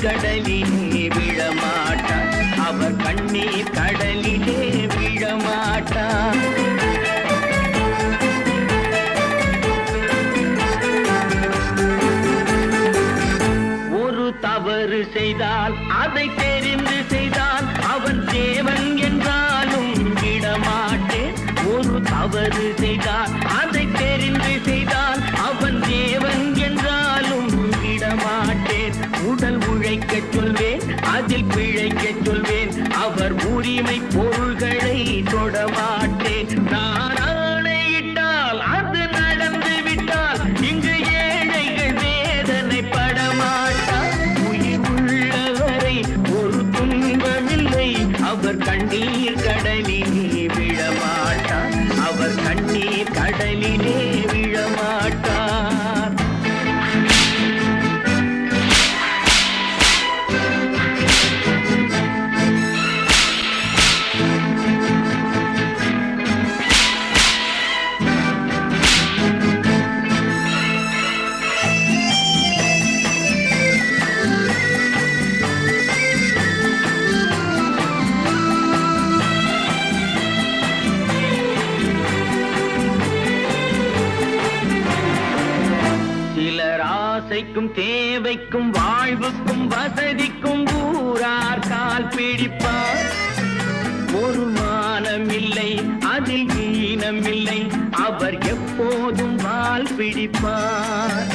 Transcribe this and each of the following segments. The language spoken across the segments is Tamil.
கடலிலே விழமாட்டார், அவர் கண்ணீர் கடலிலே விழமாட்டார். ஒரு தவறு செய்தால் அதை தெரிந்து செய்தால் அவன் தேவன் என்றாலும் விடமாட்டேன். ஒரு தவறு செய்தால் அதை தெரிந்து செய்தால் அவன் தேவன் என்றாலும் விடமாட்டேன். உடல் உழைக்கச் சொல்வேன், அதில் பிழைக்கச் சொல்வேன், அவர் உரிமை பொருள்களை தொடமாட்டேன். நான் ஆணையிட்டால் அது நடந்து விட்டால் இங்கு ஏழைகள் வேதனை படமாட்டார். உயிர் உள்ளவரை ஒரு துன்பமில்லை, அவர் கண்ணீர் கடலிலே விழமாட்டார், அவர் கண்ணீர் கடலிலே விழமாட்டார். ஆசைக்கும் தேவைக்கும் வாழ்வுக்கும் வசதிக்கும் ஊரார் கால் பிடிப்பார். ஒரு மானமில்லை, அதில் ஈனமில்லை, அவர் எப்போதும் வால் பிடிப்பார்.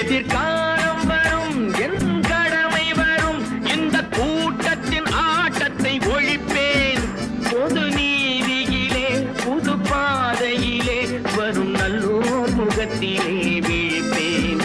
எதிர்காலம் வரும், என் கடமை வரும், இந்த கூட்டத்தின் ஆட்டத்தை ஒழிப்பேன். பொது நீதியிலே புது பாதையிலே வரும் நல்லோர் முகத்திலே விழிப்பேன்,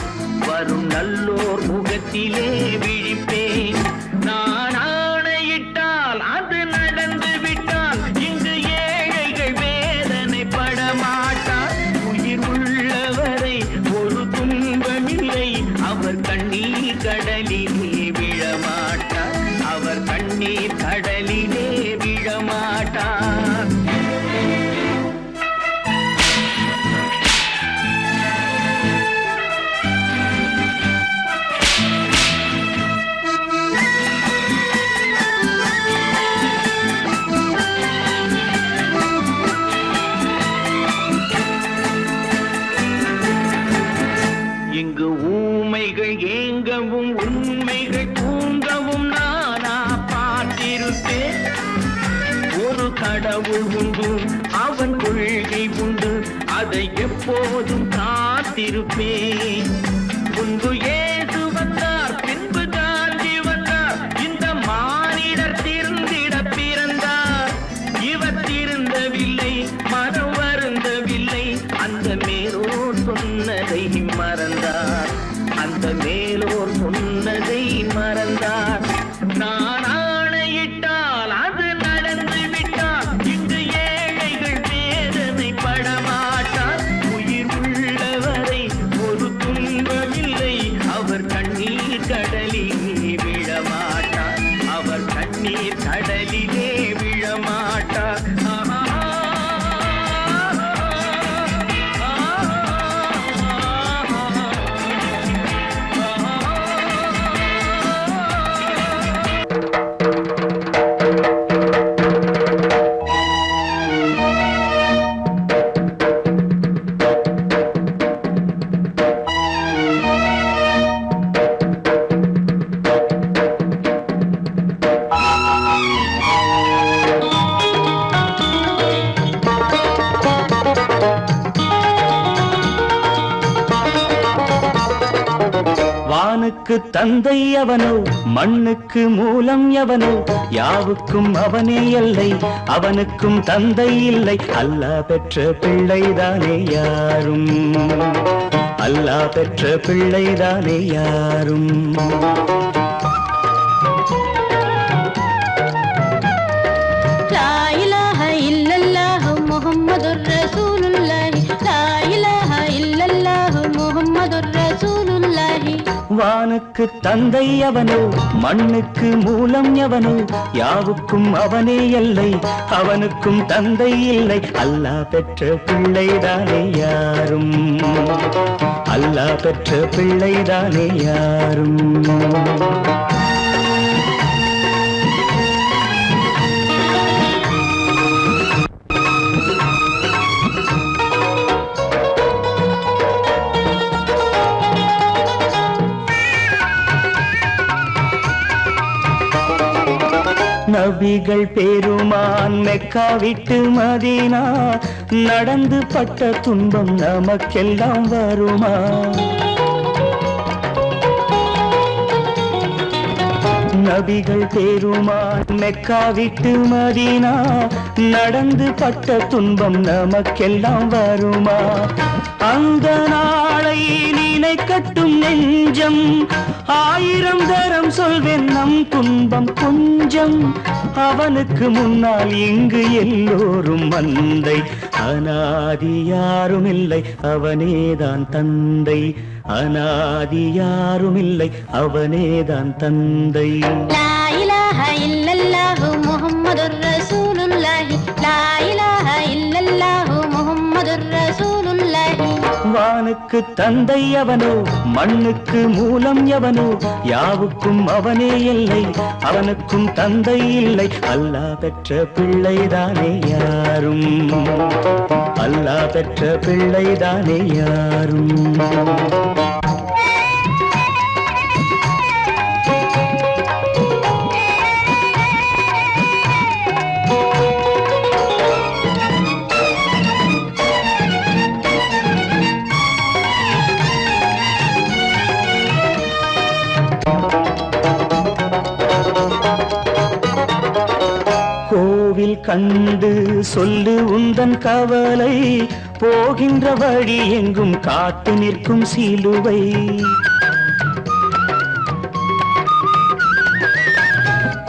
வரும் நல்லோர் முகத்திலே விழிப்பேன். நான் ஆணையிட்டால் அது நடந்து விட்டால் இங்கு ஏழைகள் வேதனை படமாட்டார். உயிர் உள்ளவரை ஒரு துன்பமில்லை, அவர் கண்ணீர் கடலிலே விழமாட்டார், அவர் கண்ணீர் கடலிலே விழமாட்டார். இங்கு ஊமைகள் ஏங்கவும் உண்மைகள் தூங்கவும் நானா பார்த்திருப்பேன். ஒரு கடவுள் உண்டு, அவன் கொள்கை உண்டு, அதை எப்போதும் காத்திருப்பேன். முன்பு இயேசு வந்தார், பின்பு காந்தி வந்தார், இந்த மானிடர் திருந்திட பிறந்தார். இவர் திருந்தவில்லை, மனம் வருந்தவில்லை, அந்த மேலோர் சொன்னதை மறந்தார், அந்த மேலோர் சொன்னதை மறந்தார். நான் ஆணையிட்டால் அது நடந்து விட்டால் இங்கு ஏழைகள் வேதனை படமாட்டார். உயிர் உள்ளவரை ஒரு துன்பமில்லை, அவர் கண்ணீர் கடலிலே விழமாட்டார், அவர் கண்ணீர் கடலிலே விழமாட்டார். வானுக்கு தந்தை அவனோ, மண்ணுக்கு மூலம் எவனோ, யாவுக்கும் அவனே எல்லை, அவனுக்கும் தந்தை இல்லை. அல்லாஹ் பெற்ற பிள்ளைதானே யாரும், அல்லாஹ் பெற்ற பிள்ளைதானே யாரும். லா இலாஹ இல்லல்லாஹு முஹம்மதுர் ரசூலுல்லாஹி, லா இலாஹ இல்லல்லாஹு முஹம்மதுர் ரசூலுல்லாஹி. வானுக்கு தந்தை அவனோ, மண்ணுக்கு மூலம் எவனோ, யாவுக்கும் அவனே எல்லை, அவனுக்கும் தந்தை இல்லை. அல்லாஹ் பெற்ற பிள்ளைதானே யாரும், அல்லாஹ் பெற்ற பிள்ளைதானே யாரும். நபிகள் பெருமான் மெக்கா விட்டு மதீனா நடந்து பட்ட துன்பம் நமக்கெல்லாம் வருமா? நபிகள் பெருமான் மெக்கா விட்டு மதீனா நடந்து பட்ட துன்பம் நமக்கெல்லாம் வருமா? அந்த நாளை நினைக்கட்டும் நெஞ்சம், 1000 தரம் சொல்வேன் நம் துன்பம் கொஞ்சம். அவனுக்கு முன்னால் இங்கு எல்லோரும் மந்தை, அனாதி யாரும் இல்லை அவனேதான் தந்தை, அனாதி யாரும் இல்லை அவனேதான் தந்தை. லா இலாஹ இல்லல்லாஹு முஹம்மதுர் ரசூலுல்லாஹி, லா இலாஹ இல்லல்லாஹு முஹம்மதுர் ரசூலுல்லாஹி. வானுக்கு தந்தை அவனோ, மண்ணுக்கு மூலம் எவனோ, யாவுக்கும் அவனே எல்லை, அவனுக்கும் தந்தை இல்லை. அல்லாஹ் பெற்ற பிள்ளைதானே யாரும், அல்லாஹ் பெற்ற பிள்ளைதானே யாரும். கோவில் கண்டு சொல்லு உந்தன் கவலை, போகின்ற வழி எங்கும் காத்து நிற்கும் சிலுவை.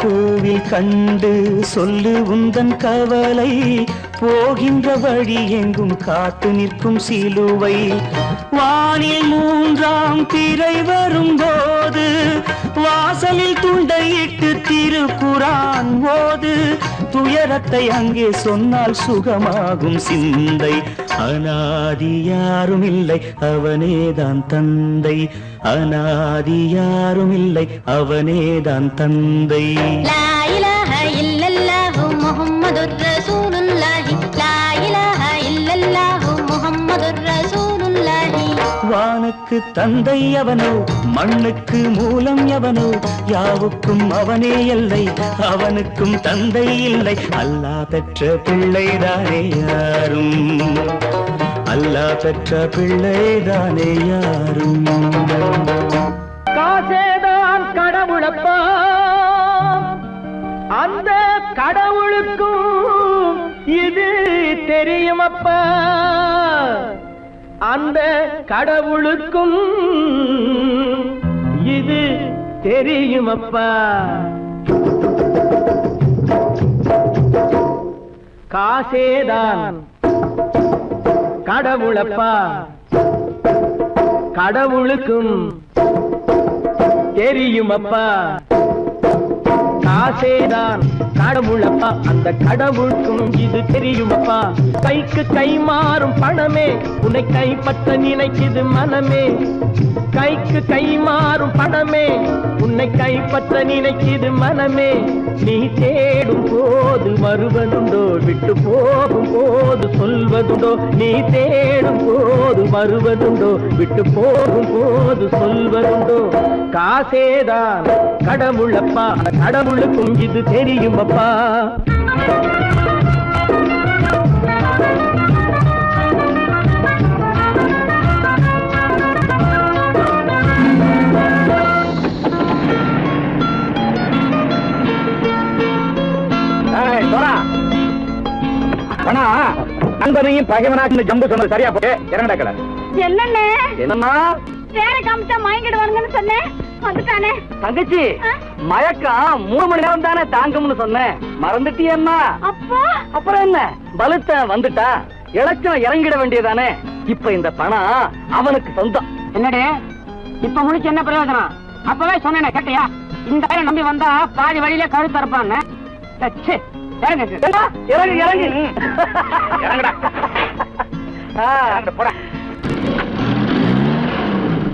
கோவில் கண்டு சொல்லு உந்தன் கவலை, போகின்ற வழி எங்கும் காத்து நிற்கும் சிலுவை. வானில் 3ஆம் பிறை வரும்போது வாசலில் துண்டையிட்டு திருக்குரான் ஓது. துயரத்தை அங்கே சொன்னால் சுகமாகும் சிந்தை, அனாதி யாரும் இல்லை அவனேதான் தந்தை, அனாதி யாரும் இல்லை அவனேதான் தந்தை. லா இலாஹ இல்லல்லாஹு முஹம்மதுர் ரசூலுல்லாஹி, லா இலாஹ இல்லல்லாஹு முஹம்மதுர் ரசூலுல்லாஹி. வானுக்கு தந்தை அவனோ, மண்ணுக்கு மூலம் எவனோ, யாவுக்கும் அவனே எல்லை, அவனுக்கும் தந்தை இல்லை. அல்லாஹ் பெற்ற பிள்ளைதானே யாரும், அல்லாஹ் பெற்ற பிள்ளைதானே யாரும். காசேதான் கடவுளப்பா, அந்த கடவுளுக்கும் இது தெரியுமப்பா, அந்த கடவுளுக்கும் இது தெரியுமப்பா. காசேதான் கடவுளப்பா, கடவுளுக்கும் தெரியுமப்பா. காசேதான் கடவுளப்பா, அந்த கடவுளுக்கும் இது தெரியுமப்பா. கைக்கு கை மாறும் பணமே உன்னை கைப்பற்ற நினைக்குது மனமே, கைக்கு கை மாறும் பணமே உன்னை கைப்பற்ற நினைக்குது மனமே. நீ தேடும் போது வருவதுண்டோ, விட்டு போகும் போது சொல்வதுண்டோ. நீ தேடும் போது வருவதுண்டோ, விட்டு போகும் போது சொல்வதுண்டோ. காசேதான் கடவுளப்பா, கடவுளுக்கும் இது தெரியுமப்பா. நண்பனையும் பகைவனாக்கு ஜம்பு சொன்னது சரியா போட்டு இறங்கடா கடை. என்னண்ணே என்னம்மா வேற காமிச்சா மயங்கிடுவாங்கன்னு சொன்னேன், வந்துட்டானே. தங்கச்சி மயக்கம் 3 மணி நேரம் தானே தாங்கும்னு சொன்னேன், மறந்துட்டியம்மா? அப்பா அப்புறம் என்ன, பலுத்த வந்துட்டா இலச்சம் இறங்கிட வேண்டியதானே. இப்ப இந்த பணம் அவனுக்கு சொந்தம். என்னடே இப்ப முடிச்சு என்ன பிரயோஜனம்? அப்பவே சொன்னேன் கேட்டியா? இந்த பேரை நம்பி வந்தா பாதி வழியில கழுத்து தரப்பான்னு. இறங்கு இறங்கு இறங்குடா.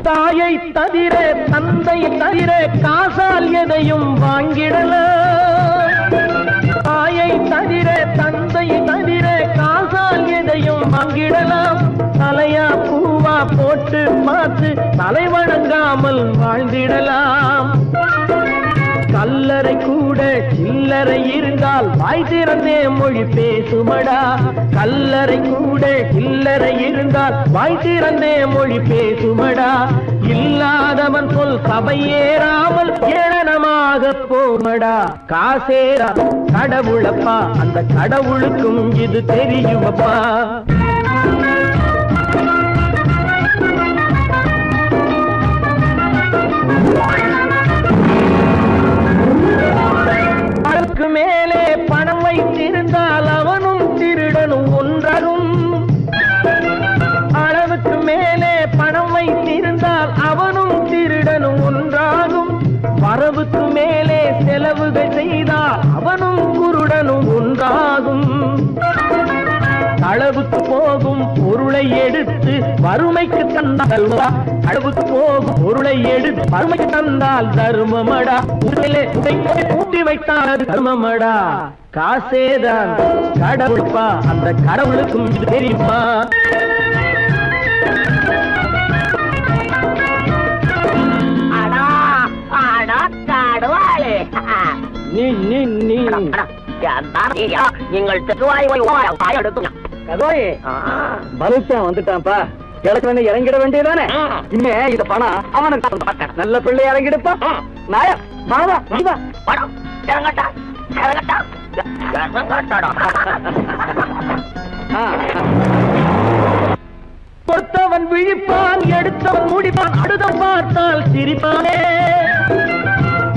தாயை தவிர தந்தை தவிர காசால் எதையும் வாங்கிடலாம். தாயை தவிர தந்தை தவிர காசால் எதையும் வாங்கிடலாம். தலையா பூவா போட்டு பார்த்து தலை வணங்காமல் வாழ்ந்திடலாம். கல்ல கல்லறை கூட சில்லறை இருந்தால் வாய் திறந்தே மொழி பேசுமடா. கல்லறை கூட சில்லறை இருந்தால் வாய் திறந்தே மொழி பேசுமடா. இல்லாதவன் சொல் சபையேறாமல் ஏளனமாக போமடா. காசேரா கடவுளப்பா, அந்த கடவுளுக்கும் இது தெரியுமப்பா. அளவுக்கு மேலே பணம் வைத்திருந்தால் அவனும் திருடனும் ஒன்றாகும். அளவுக்கு மேலே பணம் வைத்திருந்தால் அவனும் திருடனும் ஒன்றாகும். வரவுக்கு மேலே செலவுகள் செய்தால் அவனும் குருடனும் ஒன்றாகும். அளவுக்கு போகும் பொருளை எடுத்து வறுமைக்கு தந்தால் அளவுக்கு போகும் பொருளை எடுத்து வறுமைக்கு தந்தால் தர்மமடா. கூட்டி வைத்தால் அது தர்மமடா. காசேதான் கடவுள்பா, அந்த கடவுளுக்கும் இது தெரியுமா? நீ நீ நீ பலுத்தான் வந்துட்டான்ப்பா. கிழக்கு இறங்கிட வேண்டியதானே. இனிமே இந்த பணம் அவனுக்கு நல்ல பிள்ளை இறங்கிடுப்பா. நாயா மாவா இறங்கட்டா இறங்கட்டா. கொடுத்தவன் விழிப்பான், எடுத்தவன் முடிப்பான், அடுத்தவன் பார்த்தால் சிரிப்பானே.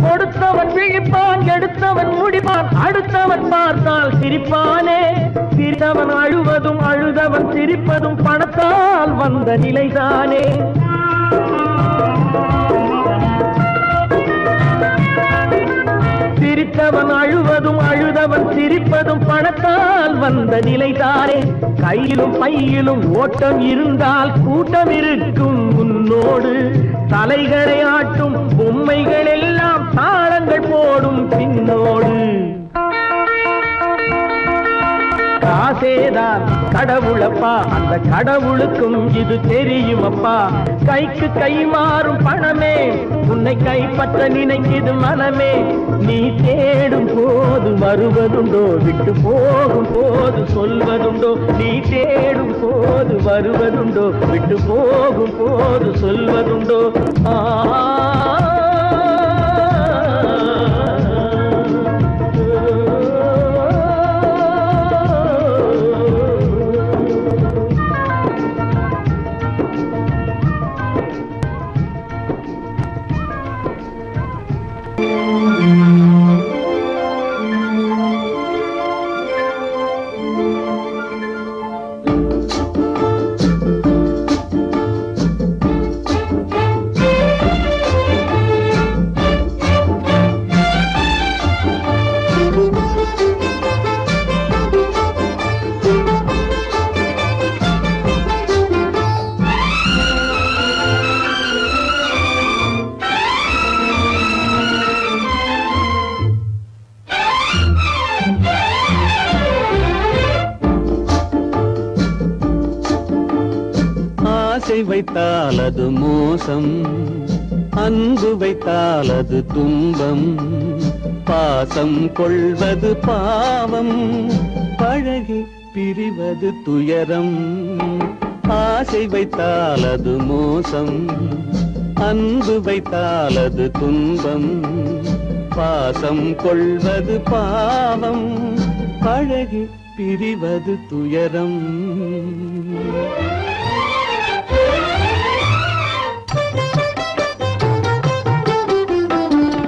கொடுத்தவன் விழிப்பான், எடுத்தவன் முடிப்பான், அடுத்தவன் பார்த்தால் சிரிப்பானே. சிரித்தவன் அழுவதும் அழுதவன் சிரிப்பதும் பணத்தால் வந்த நிலைதானே. சிரித்தவன் அழுவதும் அழுதவன் சிரிப்பதும் பணத்தால் வந்த நிலைதானே. கையிலும் பையிலும் ஓட்டம் இருந்தால் கூட்டம் இருக்கும் உன்னோடு. தலைகளை ஆட்டும் பொம்மைகள் எல்லாம் தாளங்கள் போடும் பின்னோடு. காசேதான் கடவுளப்பா, அந்த கடவுளுக்கும் இது தெரியுமப்பா. கைக்கு கை மாறும் பணமே உன்னை கைப்பற்ற நினைக்குது மனமே. நீ தேடும் போது வருவதுண்டோ, விட்டு போகும் போது சொல்வதுண்டோ. நீ தேடும் போது வருவதுண்டோ, விட்டு போகும் போது சொல்வதுண்டோ. வைத்தால் அது மோசம், அன்பு வைத்தால் அது துன்பம். பாசம் கொள்வது பாவம், பழகி பிரிவது துயரம். ஆசை வைத்தால் அது மோசம், அன்பு வைத்தால் அது துன்பம். பாசம் கொள்வது பாவம், பழகி பிரிவது துயரம்.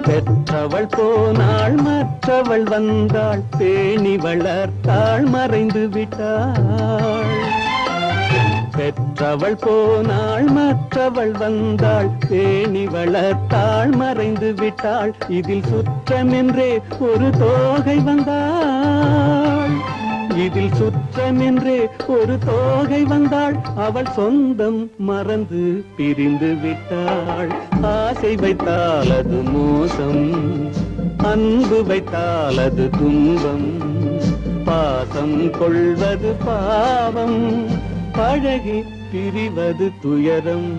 பெற்றவள் போனாள் மற்றவள் வந்தாள், பேணி வளர்த்தாள் மறைந்து விட்டாள். பெற்றவள் போனாள் மற்றவள் வந்தாள், பேணி வளர்த்தாள் மறைந்து விட்டாள். இதில் சுற்றமென்றே ஒரு தோகை வந்தாள், இதில் சுற்றமென்றே ஒரு தோகை வந்தாள். அவள் சொந்தம் மறந்து பிரிந்து விட்டாள். ஆசை வைத்தால் அது மோசம், அன்பு வைத்தால் அது துன்பம். பாசம் கொள்வது பாவம், பழகி பிரிவது துயரம்.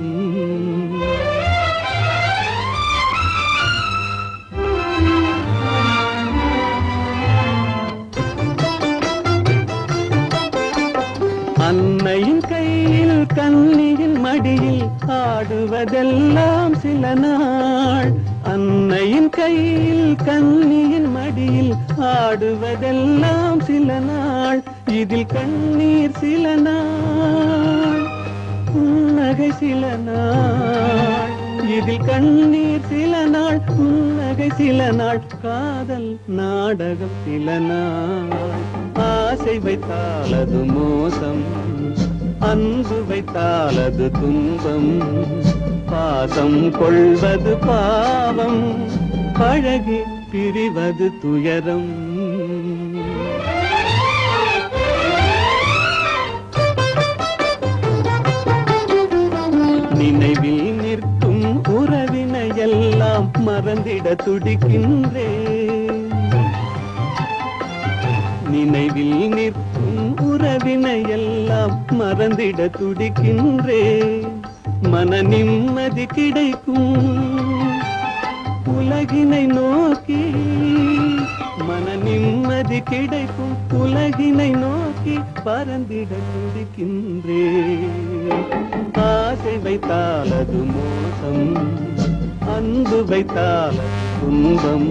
மடியில் ஆடுவதெல்லாம் சில நாள், அன்னையின் கையில் கண்ணியின் மடியில் ஆடுவதெல்லாம் சில நாள், இதில் கண்ணீர் சில நாள், புன்னகை சில நாள், இதில் கண்ணீர் சில நாள், புன்னகை சில நாள், காதல் நாடகம் சில நாள். ஆசை வைத்தால் அது மோசம், அன்பு வைத்தால் அது துன்பம், பாசம் கொள்வது பாவம், பழகி பிரிவது துயரம். நினைவில் நிற்கும் உறவினையெல்லாம் மறந்திட துடிக்கின்றேன், நினைவில் நிற்கும் உறவினையெல்லாம் மறந்திட துடிக்கின்றேன். மன நிம்மதி கிடைக்கும் உலகினை நோக்கி, மன நிம்மதி கிடைக்கும் உலகினை நோக்கி பறந்திட துடிக்கின்றேன். ஆசை வைத்தால் அது மோசம், அன்பு வைத்தால் துன்பம்,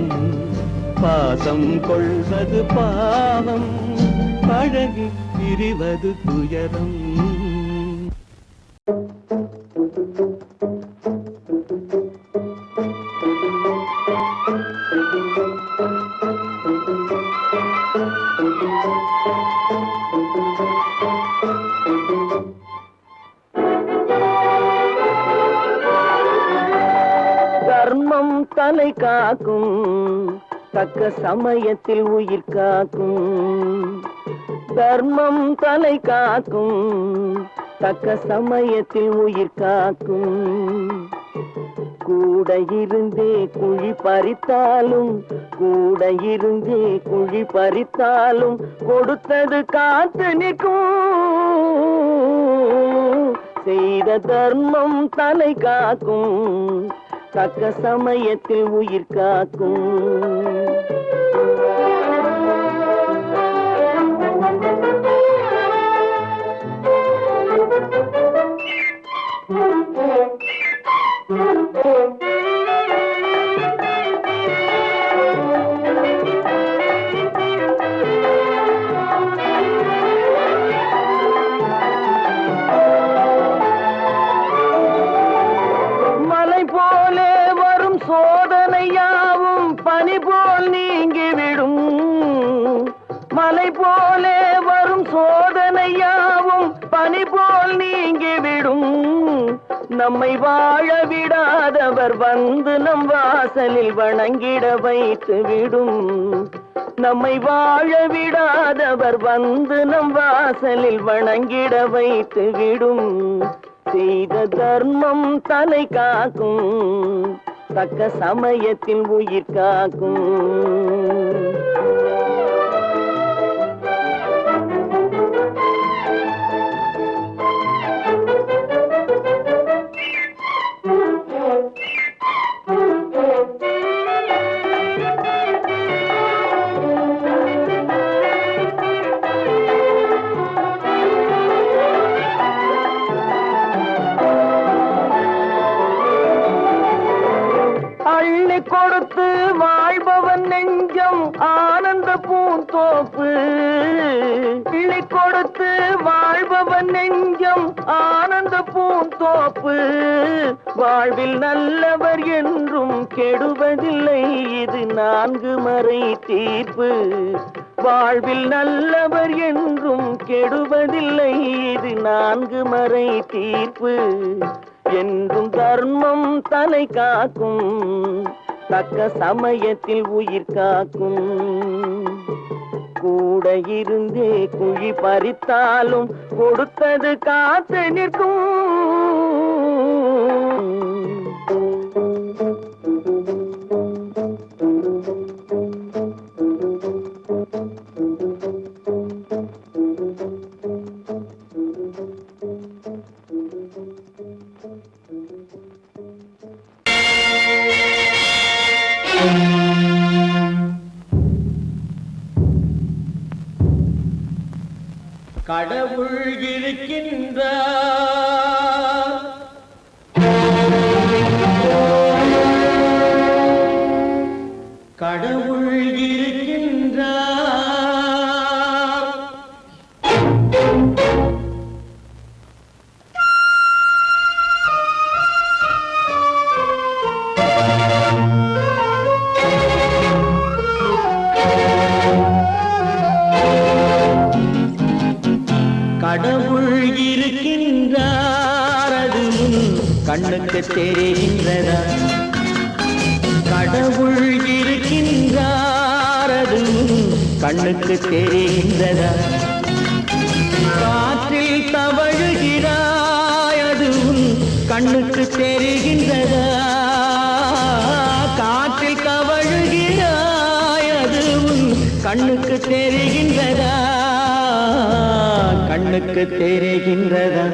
பாசம் கொள்வது பாவம், பழகி பிரிவது துயரம். தர்மம் தலை காக்கும், தக்க சமயத்தில் உயிர் காக்கும். தர்மம் தலை காக்கும், தக்க சமயத்தில் உயிர் காக்கும். கூட இருந்தே குழி பறித்தாலும், கூட இருந்தே குழி பறித்தாலும், கொடுத்தது காத்து நிற்கும். செய்த தர்மம் தலை காக்கும், தக்க சமயத்தில் உயிர் காக்கும். மலை போலே வரும் சோதனையாவும் பனி போல் நீங்கிவிடும். மலை போலே வரும் சோதனையாவும் பனி போல் நீங்கிவிடும். நம்மை வாழ விடாதவர் வந்து நம் வாசலில் வணங்கிட வைத்து விடும். நம்மை வாழ விடாதவர் வந்து நம் வாசலில் வணங்கிட வைத்து விடும். செய்த தர்மம் தலை காக்கும், தக்க சமயத்தில் உயிர் காக்கும். அள்ளி கொடுத்து வாழ்பவன் நெஞ்சம் ஆனந்த பூந்தோப்பு. அள்ளி கொடுத்து வாழ்பவன் நெஞ்சம் ஆனந்த பூந்தோப்பு. வாழ்வில் நல்லவர் என்றும் கெடுவதில்லை, இது 4 மறை தீர்ப்பு. வாழ்வில் நல்லவர் என்றும் கெடுவதில்லை, இது 4 மறை தீர்ப்பு. என்றும் தர்மம் தலை காக்கும், தக்க சமயத்தில் உயிர் காக்கும். கூட இருந்தே குழி பறித்தாலும் கொடுத்தது காத்து நிற்கும். கடவுள் இருக்கின்றார், கடவுள் இருக்கின்றார். கடவுள் இருக்கின்றார், அது முன் கண்ணுக்கு தெரிகின்றதா? கடவுள் இருக்கின்றார், அது முன் கண்ணுக்கு தெரிகின்றதா? காற்றில் தவழுகிறாய், அது உன் கண்ணுக்கு தெரிகின்றதா? காற்றில் தவழுகிறாய், அது உன் கண்ணுக்கு தெரிகின்றதா? கண்ணுக்கு தெரிகின்றதா?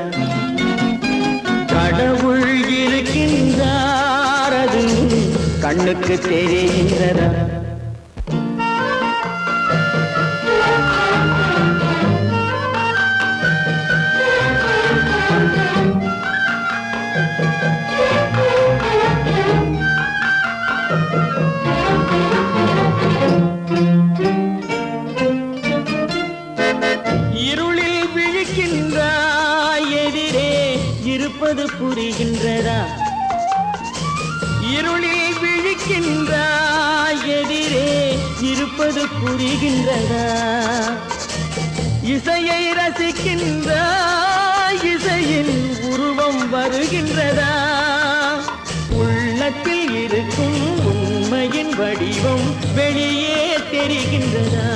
கடவுள் இருக்கின்றார், அது கண்ணுக்கு தெரிகின்றதா? இருளில் விழிக்கின்றாய், எதிரே இருப்பது புரிகின்றதா? இருளில் விழிக்கின்றாய், எதிரே இருப்பது புரிகின்றதா? இசையை ரசிக்கின்றாய், இசையின் உருவம் வருகின்றதா? உள்ளத்தில் இருக்கும் உண்மையின் வடிவம் வெளியே தெரிகின்றதா?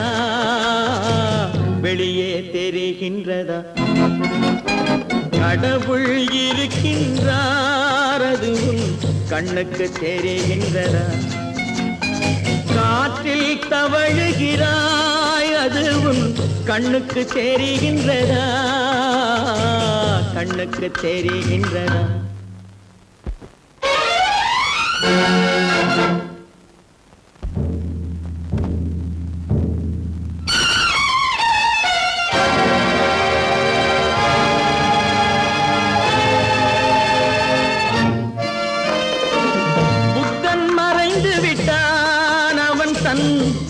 வெளியே தெரிகின்றதா? கடவுள் இருக்கின்றார், அது உன் கண்ணுக்கு தெரிகின்றதா? காற்றில் தவழுகிறாய், அது உன் கண்ணுக்கு தெரிகின்றதா? கண்ணுக்கு தெரிகின்றதா?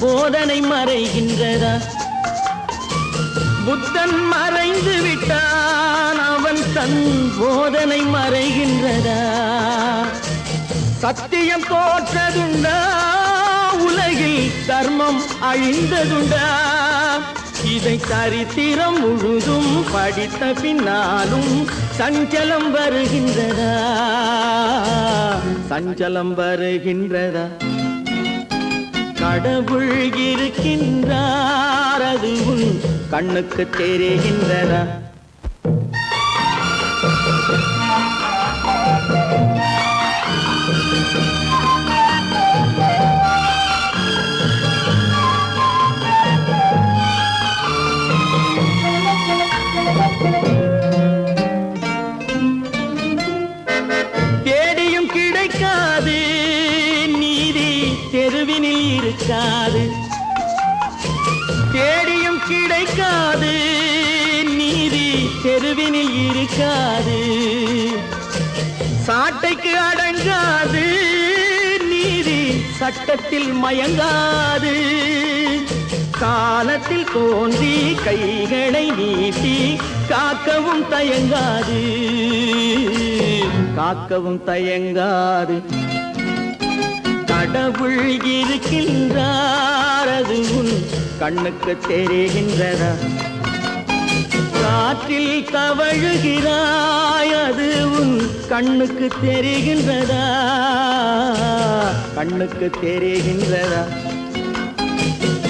போதனை மறைகின்றதா? புத்தன் மறைந்து விட்டான், அவன் தன் போதனை மறைகின்றதா? சத்தியம் தோற்றதுண்டா? உலகில் தர்மம் அழிந்ததுண்டா? இதை சரித்திரம் முழுதும் படித்த பின்னாலும் சஞ்சலம் வருகின்றதா? சஞ்சலம் வருகின்றதா? கடவுள் இருக்கின்றார், அது உன் கண்ணுக்கு தெரிகின்றதா? தேடியும் கிடைக்காது நீதி, தெருவினில் இருக்காது. தேடியும் கிடைக்காது நீதி, தெருவினில் இருக்காது. சாட்டைக்கு அடங்காது நீதி, சட்டத்தில் மயங்காது. காலத்தில் தோன்றி கைகளை நீட்டி காக்கவும் தயங்காது, காக்கவும் தயங்காது. கடவுள் இருக்கின்றார், அது உன் கண்ணுக்கு தெரிகின்றதா? காற்றில் தவழுகிறாய், அது உன் கண்ணுக்கு தெரிகின்றதா? கண்ணுக்கு தெரிகின்றதா?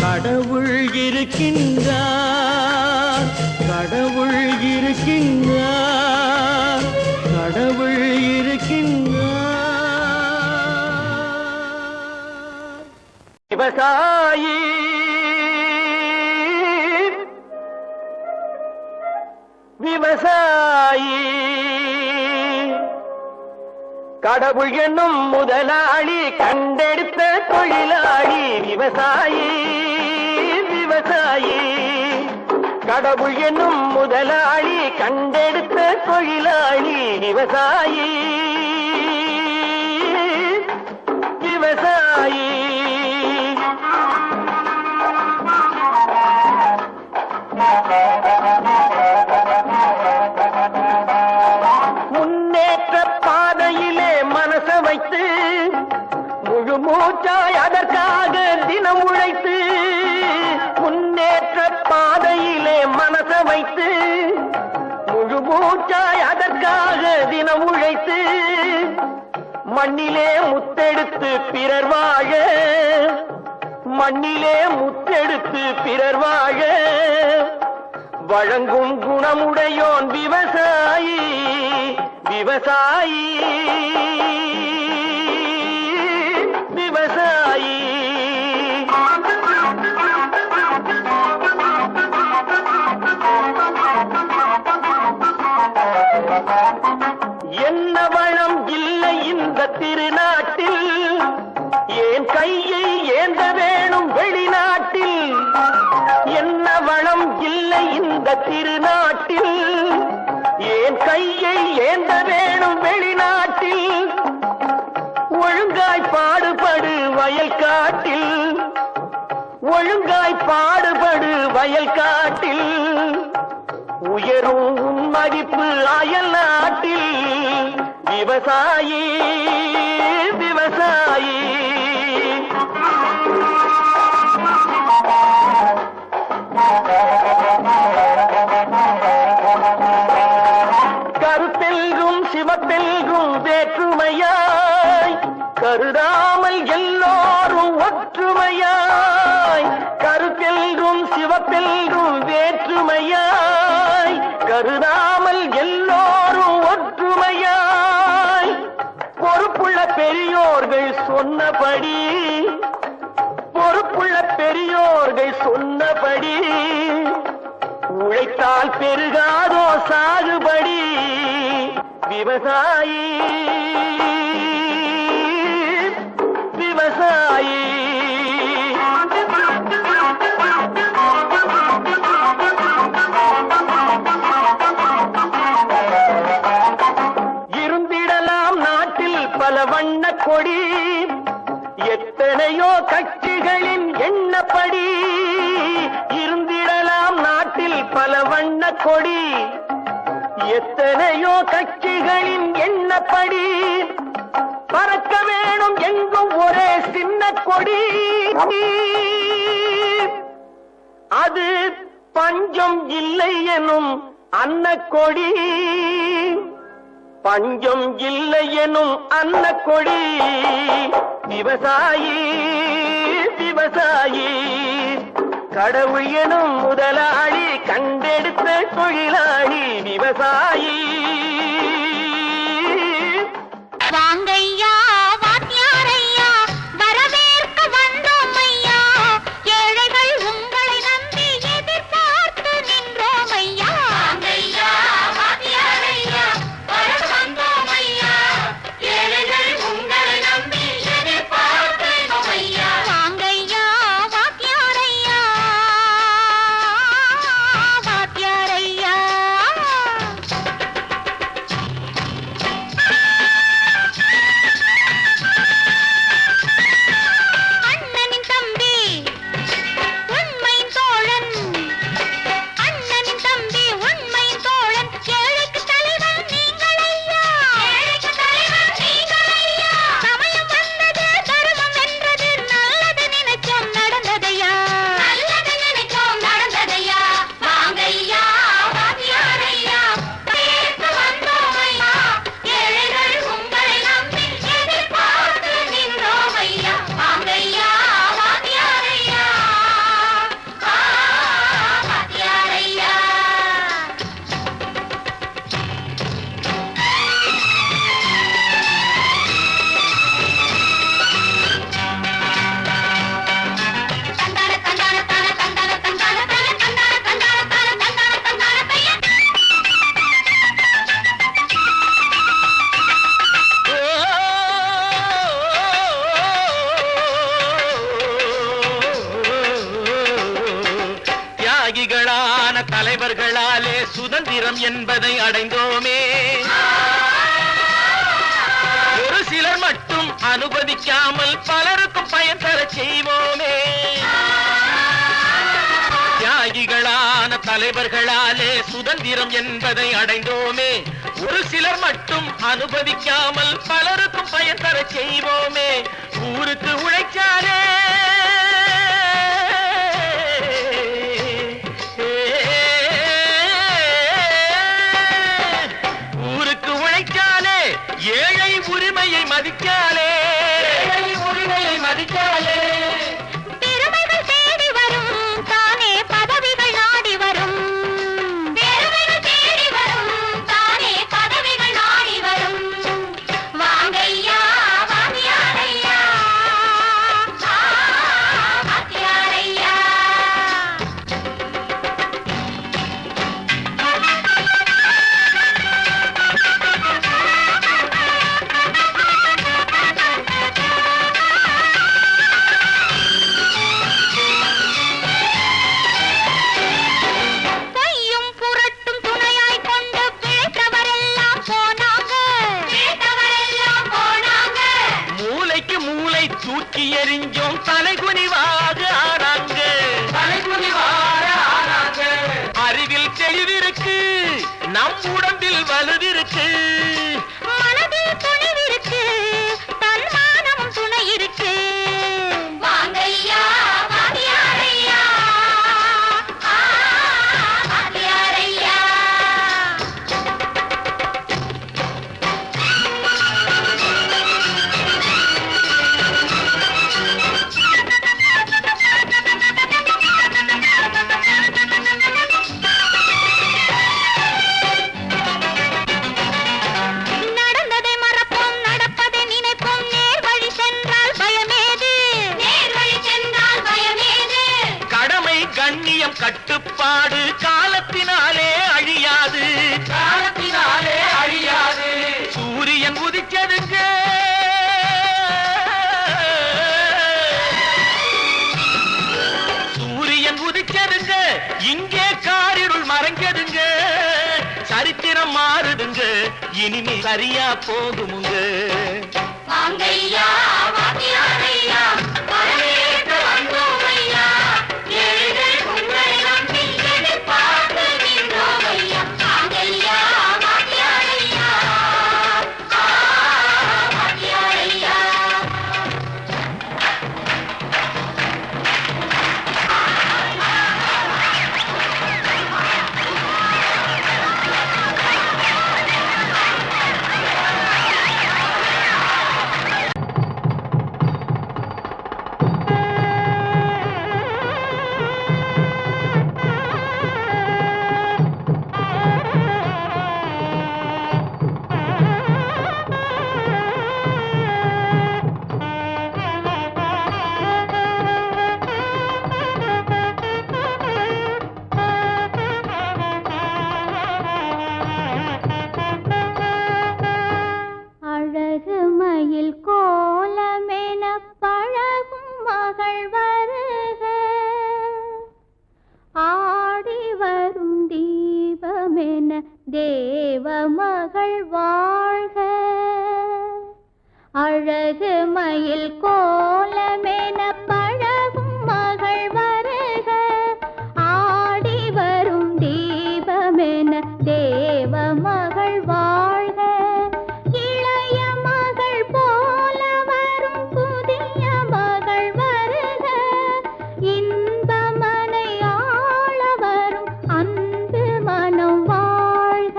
கடவுள் இருக்கின்றார், கடவுள் இருக்கின்றார், கடவுள் இருக்கின்றார். விவசாயி விவசாயி கடவுள் என்னும் முதலாளி கண்டெடுத்த தொழிலாளி. விவசாயி விவசாயி கடவுள் என்னும் முதலாளி கண்டெடுத்த தொழிலாளி. விவசாயி விவசாயி முன்னேற்ற பாதையிலே மனச வைத்து முழு மூச்சாய் அதற்காக தினம் உழைத்து முன்னேற்ற பாதையிலே மனச வைத்து முழு மூச்சாய் அதற்காக தினம் உழைத்து மண்ணிலே முத்தெடுத்து பிறர் வாழ மண்ணிலே முத்தெடுத்து பிறர் வாழ வழங்கும் குணமுடையோன் விவசாயி விவசாயி விவசாயி என்ன வளம் இல்லை இந்த திருநாட்டில் ஏன் கையை ஏந்த வேணும் வெளிநாட்டில் என்ன வளம் இல்லை இந்த திருநாட்டில் ஏன் கையை ஏந்த வேணும் வெளிநாட்டில் ஒழுங்காய் பாடுபடு வயல் காட்டில் ஒழுங்காய் பாடுபடு வயல் காட்டில் உயரும் உன் மதிப்பு அயல் நாட்டில் விவசாயி விவசாயி கருத்தெல்கும் சிவப்பெல்கும் வேற்றுமையாய் கருதாமல் எல்லோரும் ஒற்றுமையாய் கருத்தெல்கும் சிவப்பெல்கும் வேற்றுமையாய் கருதாமல் எல்லோரும் ஒற்றுமையாய் பொறுப்புள்ள பெரியோர்கள் சொன்னபடி பொறுப்புள்ள பெரியோர்கள் சொன்னபடி உழைத்தால் பெருகாதோ சாகுபடி விவசாயி விவசாயி இருந்திடலாம் நாட்டில் பல வண்ண கொடி எத்தனையோ கட்சிகளின் எண்ணப்படி இருந்திடலாம் நாட்டில் பல வண்ண கொடி எத்தனையோ கட்சிகளின் எண்ணப்படி பறக்க வேணும் எங்கும் ஒரே சின்ன கொடி அது பஞ்சம் இல்லை எனும் அன்னக்கொடி பஞ்சம் இல்லை எனும் அன்னக்கொடி விவசாயி விவசாயி கடவுள் எனும் முதலாளி கண்டெடுத்த தொழிலாளி விவசாயி வாங்கையா வாத்தியாரையா வரவேற்க வந்தோம் ஐயா ஏழைகள் உங்களை நம்பி எதிர்பார்த்து நின்றோம் ஐயா வாங்கையா வாத்தியாரையா வரவேற்க வந்தோம் ஐயா ஏழைகள் உங்களை நம்பி எதிர்பார்த்து நின்றோம் ஐயா வாங்கையா வாத்தியாரையா வாத்தியாரையா அண்ணனின் தம்பி உண்மையின் தோழன் அண்ணனின் தம்பி உண்மையின் தோழன் ஏழைக்கு தலைவன் நீங்கள் ஐயா ஏழைக்கு தலைவன் நீங்கள் ஐயா சமயம் வந்தது தர்மம் வென்றது நல்லது நினைச்சோம் நடந்ததையா நல்லது நினைச்சோம் நடந்ததையா வாங்கையா வாத்தியாரையா பேச வந்தோம் ஐயா ஏழைகள் உங்களை நம்பி எதிர்பார்த்து நின்றோம் ஐயா வாங்கையா வாத்தியாரையா வாத்தியாரையா தந்தான தந்தான தான தந்தான தந்தான தான தந்தான தந்தான தான தந்தான தந்தான பையா தியாகிகளான தலைவர்களாலே சுதந்திரம் என்பதை அடைந்தோமே ஒரு சிலர் மட்டும் அனுமதிக்காமல் பலருக்கும் பயன் தர செய்வோமே தியாகிகளான தலைவர்களாலே சுதந்திரம் என்பதை அடைந்தோமே. ஒரு சிலர் மட்டும் அனுபவிக்காமல் பலருக்கும் பயன் தர செய்வோமே. ஊருக்கு உழைச்சாலே ஊருக்கு உழைச்சாலே ஏழை உரிமையை மதிக்காலே பெருமைகள் தேடி வரும் தானே பதவிகள் நாடி வரும். பெருமைகள் தேடி வரும் தானே பதவிகள் நாடி வரும். வாங்கையா வாங்கியாரையா வாங்கியாரையா. பொய்யும் புரட்டும் துணையாய் கொண்டு பிழைத்தவரெல்லாம் போனாங்க. பிழைத்தவரெல்லாம் போனாங்க. மூளைக்கு மூளை தூக்கி எறிஞ்சோம் தலைகுனிவாக ஆனாங்க. அறிவில் தெளிவிருக்கு நம் உடம்பில் வலுவிருக்கு. மனதில் துணிவிருக்கு தன்மானமும் துணை இருக்கு. வாங்கையா வாங்கியாரையா வாங்கியாரையா. நடந்ததை மறப்போம் நடப்பதை நினைப்போம். நேர் வழி சென்றால் பயமேது. நேர் வழி சென்றால் பயமேது. கடமை கண்ணியம் கட்டுப்பாடு காலத்தினாலே அழியாது. சூரியன் உதிச்சதுங்க சூரியன் உதிச்சதுங்க இங்கே காரிருள் மறைஞ்சதுங்க. சரித்திரம் மாறுதுங்க இனிமே சரியா போகுமுங்க. வாங்கையா வாங்கியாரையா வரவேற்க வந்தோமையா. ஏழைகள் உங்களை நம்பி எதிர்பார்த்து நின்றோமையா. வாங்கையா வாங்கியாரையா வாங்கியாரையா. அழகு மயில் கோலமென பழகும் மகள் வருக. ஆடி வரும் தீபமென தேவ மகள் வாழ்க. அழகு மயில் கோலமென பழகும் மகள் வருக. ஆடி வரும் தீபமென தேவ மகள் வாழ்க. இளைய மகள் போல வரும் புதிய மகள் வருக. இன்பமனை ஆள வரும் அன்பு மனம் வாழ்க.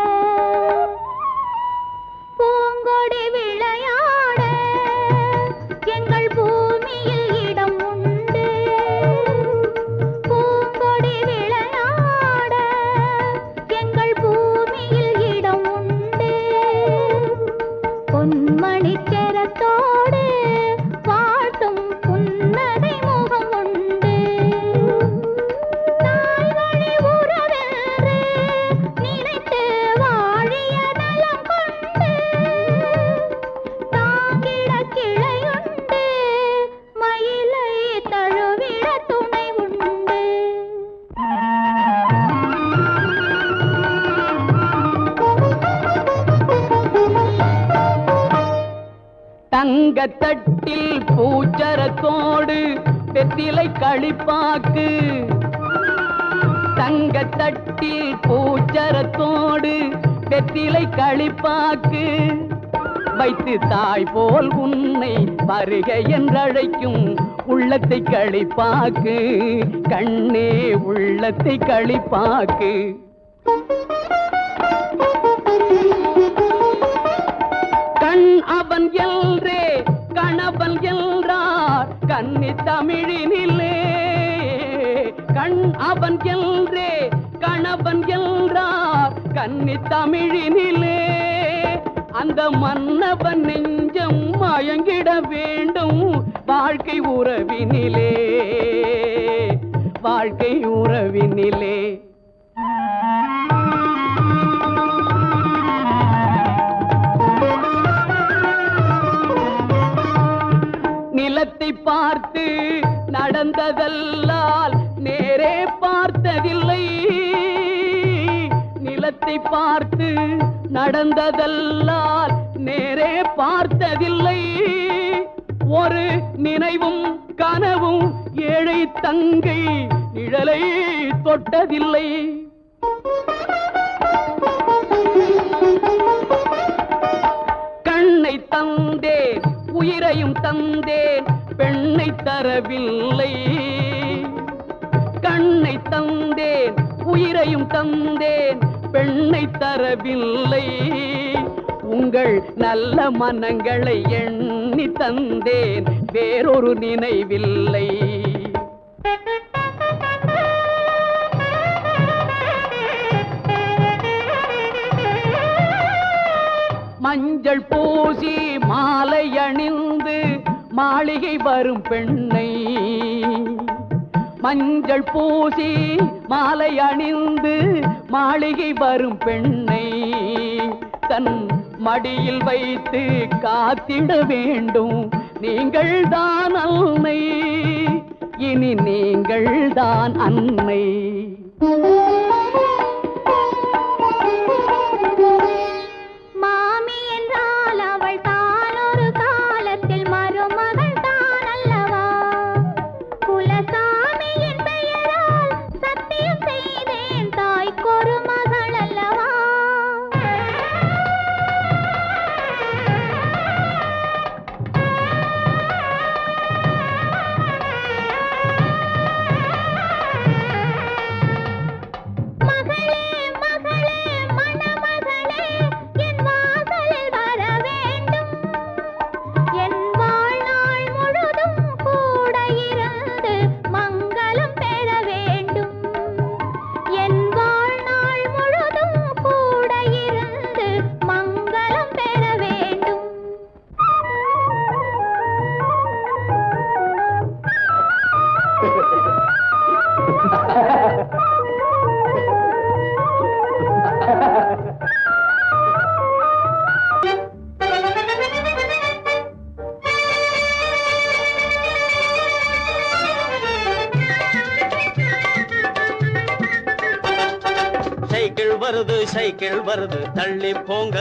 பூங்கொடி விளையாட எங்கள் பூமியில் இடம் உண்டு. பூங்கொடி விளையாட எங்கள் பூமியில் இடம் உண்டு. பொன்மணிச்சரத்தோடு வாழ்த்தும் புன்னகை முகம் உண்டு. தாய்வழி உறவென்று நினைத்து வாழிய நலம் கொண்டு. தாங்கிட கிளையுண்டு மயிலை தழுவிட துணை உண்டு. தங்கத்தட்டில் பூச்சரத்தோடு வெற்றிலை களிப்பாக்கு. தங்கத்தட்டில் பூச்சரத்தோடு வெற்றிலை களிப்பாக்கு வைத்து தாய் போல் உன்னை வருக என்றழைக்கும் உள்ளத்தை களிப்பாக்கு கண்ணே உள்ளத்தை களிப்பாக்கு. கண் அவன் எல்ரே கணவன் என்றார் கன்னி தமிழினிலே. கண் அவன் எல்ரே கணவன் என்றார் கன்னி தமிழினிலே. அந்த மன்னவன் நெஞ்சம் மயங்கிட வேண்டும் வாழ்க்கை உறவினிலே, வாழ்க்கை உறவினிலே. நிலத்தை பார்த்து நடந்ததல்லால் நேரே பார்த்ததில்லை. நிலத்தை பார்த்து நடந்ததல்லால் நேரே பார்த்ததில்லை. ஒரு நினைவும் கனவும் ஏழை தங்கை நிழலை தொட்டதில்லை. கண்ணை தந்தேன் உயிரையும் தந்தேன் பெண்ணை தரவில்லை. கண்ணை தந்தேன் உயிரையும் தந்தேன் பெண்ணை தரவில்லை. உங்கள் நல்ல மனங்களை எண்ணி தந்தேன் வேறொரு நினைவில்லை. மஞ்சள் பூசி மாலை அணிந்து மாளிகை வரும் பெண்ணை, மஞ்சள் பூசி மாலை அணிந்து மாளிகை வரும் பெண்ணை தன் மடியில் வைத்து காத்திட வேண்டும். நீங்கள் தான் அன்னை, இனி நீங்கள் தான் அன்னை. மாமி என்றால் அவள் தான் ஒரு காலத்தில் மருமகள் தான் அல்லவா? குலசாமியின் பெயரால் சத்தியம் செய்தேன் தாய்க்கொரு மகள் அல்லவா? மகளே மகளே மணமகளே என் வாசலில் வர வேண்டும். என் வாழ்நாள் முழுதும் கூட இருந்து மங்களம் பெற வேண்டும். என் வாழ்நாள் முழுதும் கூட இருந்து மங்களம் பெற வேண்டும். சைக்கிள் வருது சைக்கிள் வருது தள்ளி போங்க.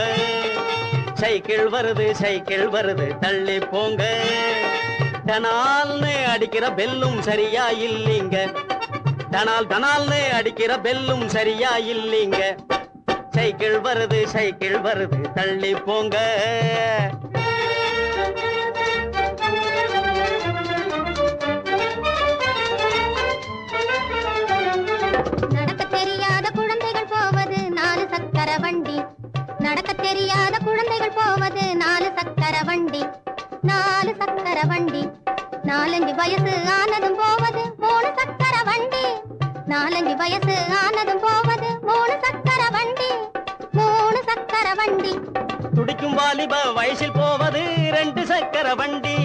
சைக்கிள் வருது சைக்கிள் வருது தள்ளி போங்க. டனால்னு அடிக்கிற பெல்லும் சரியா இல்லீங்க. டனால் டனால்னு அடிக்கிற பெல்லும் சரியா இல்லீங்க. சைக்கிள் வருது சைக்கிள் வருது தள்ளி போங்க. நடக்க தெரியாத குழந்தைகள் போவது 4 சக்கர வண்டி. நடக்க தெரியாத குழந்தைகள் போவது 4 சக்கர வண்டி. 4 சக்கர வண்டி. 4-5 வயசு ஆனதும் போவது 3 சக்கர வண்டி. 4-5 வயசு ஆனதும் போவது 3 சக்கர வண்டி. 3 சக்கர வண்டி. துடிக்கும் வாலிப வயசில் போவது 2 சக்கர வண்டி.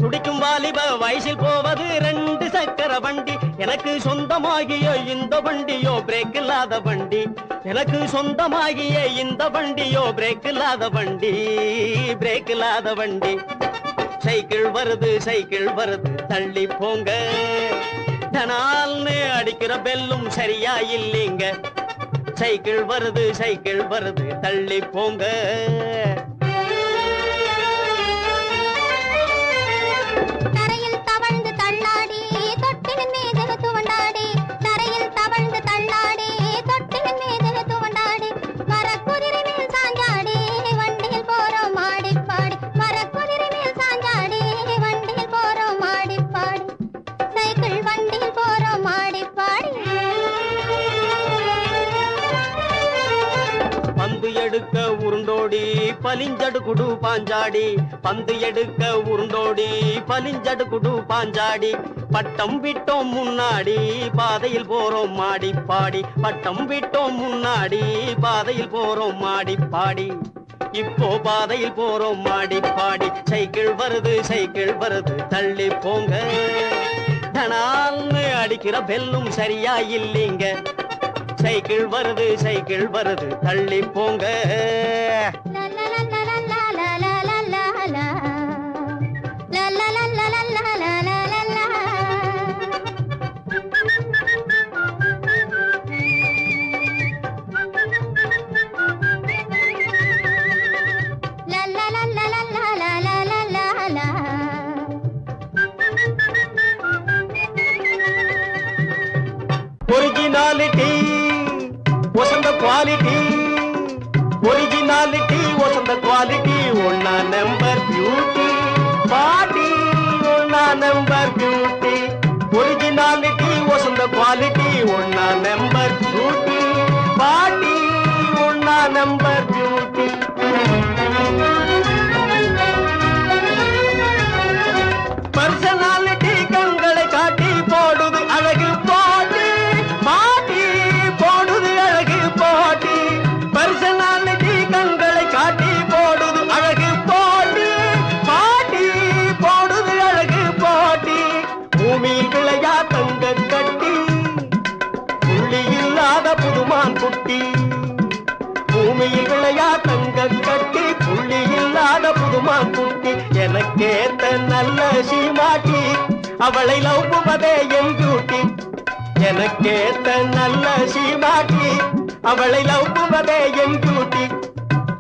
துடிக்கும் வாலிப வயசில் போவது 2 சக்கர வண்டி. எனக்கு சொந்தமாகிய இந்த வண்டியோ பிரேக் இல்லாத வண்டி. எனக்கு சொந்தமாகிய இந்த வண்டியோ பிரேக் இல்லாத வண்டி. பிரேக் இல்லாத வண்டி. சைக்கிள் வருது சைக்கிள் வருது தள்ளி போங்க. டனால்னு அடிக்கிற பெல்லும் சரியா இல்லீங்க. சைக்கிள் வருது சைக்கிள் வருது தள்ளி போங்க. தரையில் தவழ்ந்து தள்ளாடி தொட்டிலின் மீது துவண்டாடி. தரையில் தவழ்ந்து தள்ளாடி பலிஞ்சடு குடு பாஞ்சாடி பந்து எடுக்க உருண்டோடி பலிஞ்சடு குடு பாஞ்சாடி பட்டம் விட்டோம் முன்னாடி பாதையில் போறோம் மாடி பாடி பட்டம் விட்டோம் முன்னாடி பாதையில் போறோம் மாடி பாடி இப்போ பாதையில் போறோம் மாடி பாடி சைக்கிள் வருது தள்ளி போங்க தனால்னு அடிக்கிற பெல்லும் சரியா இல்லைங்க சைக்கிள் வருது தள்ளி போங்க ஒரிஜினாலிட்டி வசந்த குவாலிட்டி ஒரிஜினாலிட்டி வசந்த குவாலிட்டி ஒன்னா நம்பர் பியூட்டி பாட்டி ஒன்னா நம்பர் பியூட்டி ஒரிஜினாலிட்டி வசந்த குவாலிட்டி ஒன்னா நம்பர் பியூட்டி பாட்டி ஒன்னா நம்பர் பியூட்டி பர்சனாலிட்டி கண்களை காட்டி போடுது அழகு போட்டி மாட்டி போடுது அழகு போட்டி பர்சனாலிட்டி கண்களை காட்டி போடுது அழகு போட்டி மாட்டி போடுது அழகு போட்டி பூமியில் விளையா தங்க கட்டி புள்ளி இல்லாத புதுமான் குட்டி பூமியில் விளையா தங்க கட்டி புள்ளி இல்லாத புதுமான் குட்டி எனக்கேத்த நல்ல சீமாட்டி அவளை லவ்வுவதே என் டியூட்டி எனக்கேத்த நல்ல சீமாட்டி அவளை லவ்வுவதே என் டியூட்டி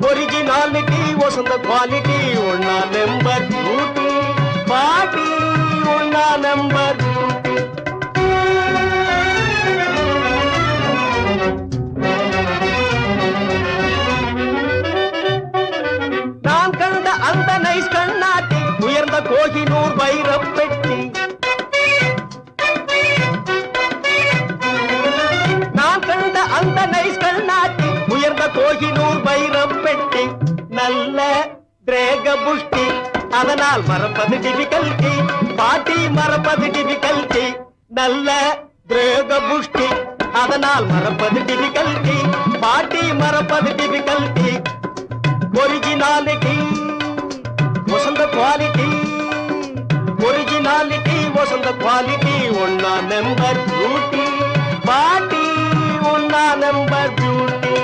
ஒரிஜினாலிட்டி வசந்த குவாலிட்டி ஒன்னா நம்பர் பியூட்டி பாட்டி ஒன்னா நம்பர் பியூட்டி நான் கண்ட அந்த நைஸ் கண்ணாட்டி உயர்ந்த கோகினூர் வைரப் பெட்டி நான் கண்ட அந்த நைஸ் கண்ணாட்டி உயர்ந்த கோகினூர் வைரப் பெட்டி நல்ல திரேக புஷ்டி அதனால் மறப்பது டிபிகல்டி பாட்டி மறப்பது டிபிகல்டி நல்ல திரேக புஷ்டி அதனால் மறப்பது டிபிகல்டி பாட்டி மறப்பது டிபிகல்டி ஒரிஜினாலிட்டி வசந்த குவாலிட்டி ஒரிஜினாலிட்டி வசந்த குவாலிட்டி ஒன்னா நம்பர் பியூட்டி பாட்டி ஒன்னா நம்பர் பியூட்டி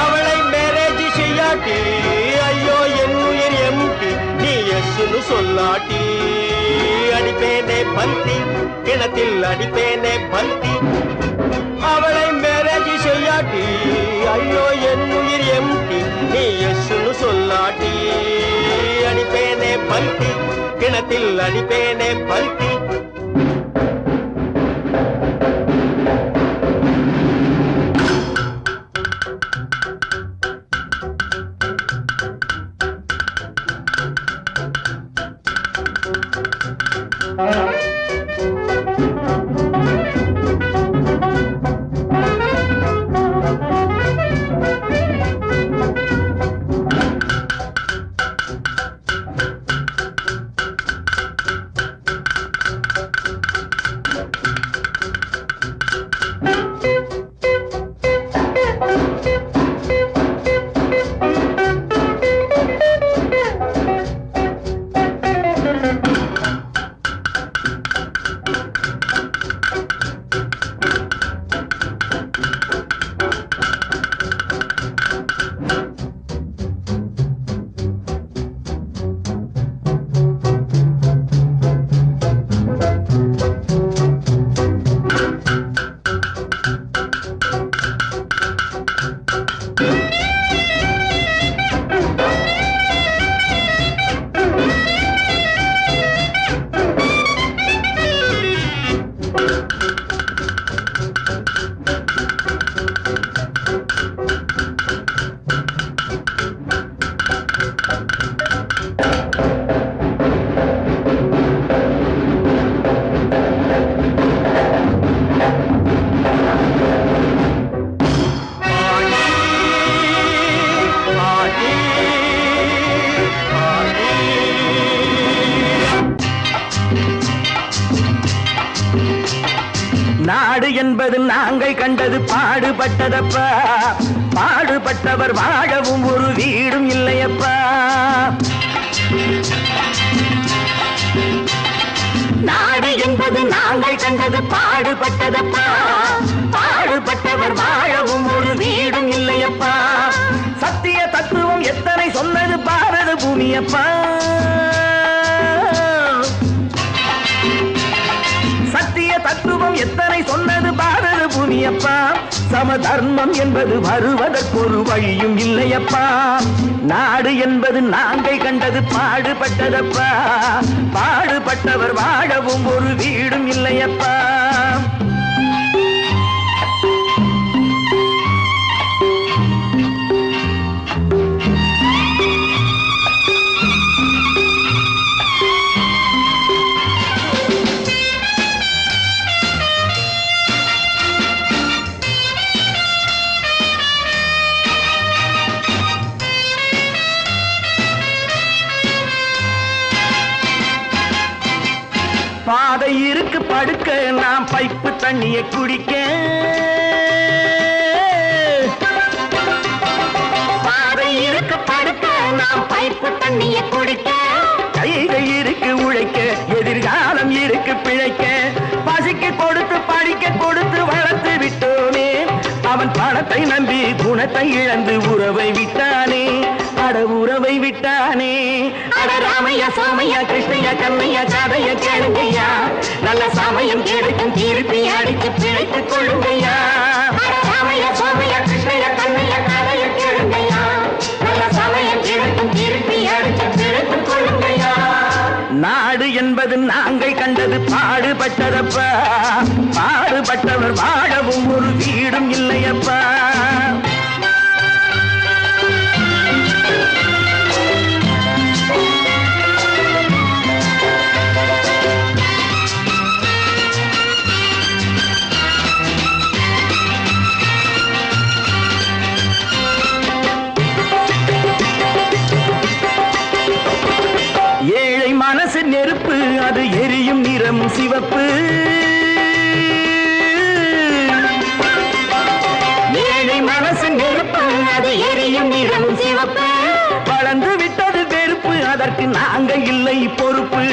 அவளை மேரேஜ் செய்யாட்டி ஐயோ என் உயிர் எம்டி நீ எஸ்னு சொல்லாட்டி அடிப்பேனே பல்தி கிணத்தில் அடிப்பேனே பல்தி அவளை மேரேஜ் செய்யாட்டி ஐயோ என் உயிர் எம்டி நீ எஸ்னு சொல்லாட்டி அடிப்பேனே பல்தி கிணத்தில் அடிப்பேனே பல்தி கண்டது பாடுபட்டதப்பா பாடுபட்டவர் வாழவும் ஒரு வீடும் இல்லையப்பா நாடு என்பது நாங்கள் கண்டது பாடுபட்டதப்பா பாடுபட்டவர் வாழவும் ஒரு வீடும் இல்லையப்பா சத்திய தத்துவம் எத்தனை சொன்னது பாரத பூமியப்பா சத்திய தத்துவம் எத்தனை சொன்னது பாரத பூமியப்பா சமதர்மம் என்பது வருவதற்கொரு வழியும் இல்லையப்பா நாடு என்பது நாங்கள் கண்டது பாடுபட்டதப்பா பாடுபட்டவர் வாழவும் ஒரு வீடும் இல்லையப்பா பாதை இருக்கு படுக்க நாம் பைப்பு தண்ணியை குடிக்க பாதை இருக்கு படுக்க நாம் பைப்பு தண்ணியை குடிக்க கைகள் இருக்கு உழைக்க எதிர்காலம் இருக்கு பிழைக்க பசிக்கு கொடுத்து படிக்க கொடுத்து வளர்த்து விட்டோமே அவன் பணத்தை நம்பி குணத்தை இழந்து உறவை விட்டானே அட உறவை விட்டானே அட ராமையா சோமையா கிருஷ்ணையா கண்ணையா கதைய கேளுங்கய்யா நல்ல சமயம் கிடைக்கும் திருப்பி அடித்து பிழைத்துக் கொள்ளுங்கய்யா ராமையா சோமையா கிருஷ்ணையா கண்ணையா கதைய கேளுங்கய்யா நல்ல சமயம் கிடைக்கும் திருப்பி அடித்து பிழைத்துக் கொள்ளுங்கய்யா நாடு என்பது நாங்கள் கண்டது பாடுபட்டதப்பா பாடுபட்டவர் வாழவும் ஒரு வீடும் இல்லையப்பா ஏழை மனசு நெருப்பு அது எரியும் நிறம் சிவப்பு ஏழை மனசு நெருப்பு அது எரியும் நிறம் சிவப்பு வளர்ந்து விட்டது வெறுப்பு அதற்கு நாங்கள் இல்லை பொறுப்பு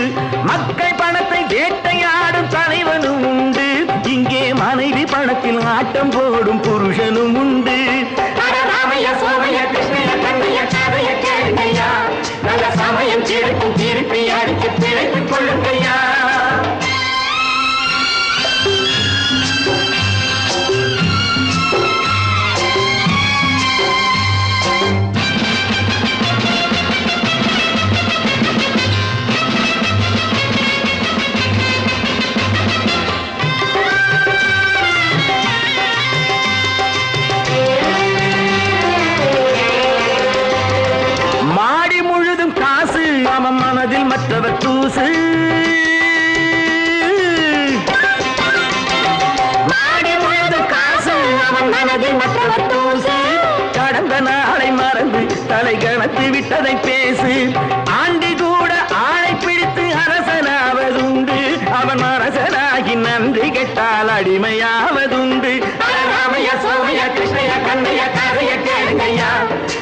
மக்கள் பணத்தை வேட்டையாடும் தலைவனும் உண்டு இங்கே மனைவி பணத்தில் ஆட்டம் போடும் புருஷனும் உண்டு ராமையா சோமையா கிருஷ்ணையா கண்ணையா கதைய கேளுங்கய்யா நல்ல சமயம் கிடைக்கும் திருப்பி அடித்து பிழைத்துக் கொள்ளுங்கய்யா மனதில் மற்றவர் தூசு மாடி முழுது காசு அவன் மனதில் மற்றவர் தூசு கடந்த நாளை மறந்து தலை கணத்து விட்டதை பேசு ஆண்டி கூட ஆளை பிடித்து அரசனாவதுண்டு அவன் அரசனாகி நன்றி கெட்டால் அடிமையாவதுண்டு ராமையா சோமையா கிருஷ்ணையா கண்ணையா கதைய கேளுங்கய்யா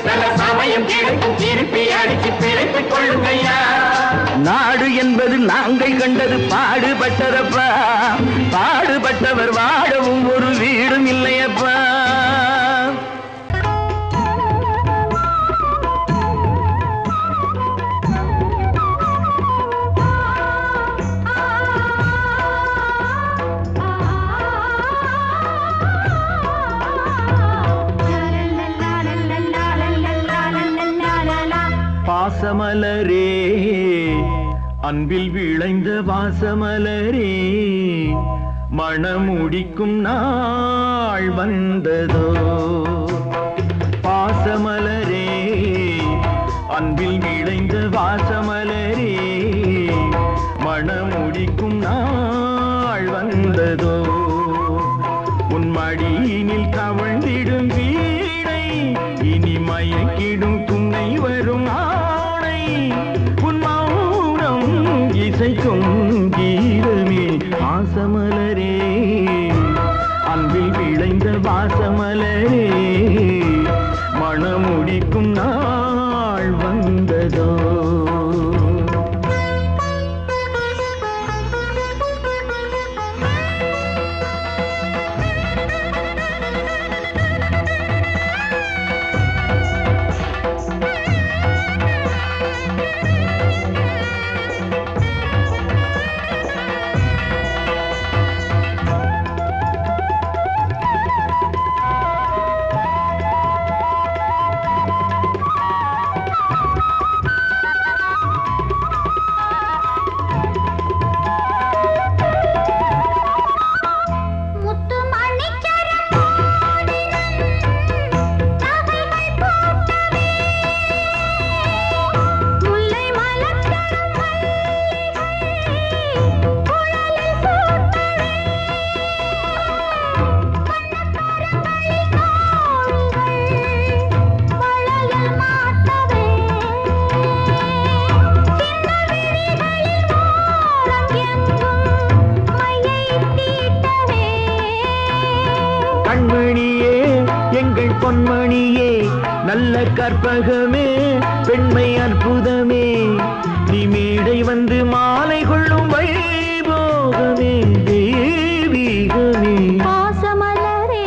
நல்ல சமயம் கிடைக்கும் திருப்பி அடிச்சு பிழைத்துக் கொள்ளுங்கய்யா நாடு என்பது நாங்கள் கண்டது பாடுபட்டதப்பா பாடுபட்டவர் வாழவும் ஒரு வீடும் இல்லையப்பா பாசமலரே அன்பில் விளைந்த வாசமலரே மணமுடிக்கும் நாள் வந்ததோ பாசமலரே அன்பில் விளைந்த வாசமலரே மணமுடிக்கும் நாள் வந்ததோ உன் மடியினில் கவழ்ந்திடும் வீணை இனி மயக்கிடும் துணை வரும் ஆணை உன் மௌனம் இசைக்கும் கீதமே பாசமலரே அன்பில் விளைந்த வாசமலரே மணமுடிக்கும் நாள் வந்ததோ கண்மணியே எங்கள் பொன்மணியே நல்ல கற்பகமே பெண்மை அற்புதமே நீ மேடை வந்து மாலை கொள்ளும் வைபோகமே தெய்வீகமே வாசமலரே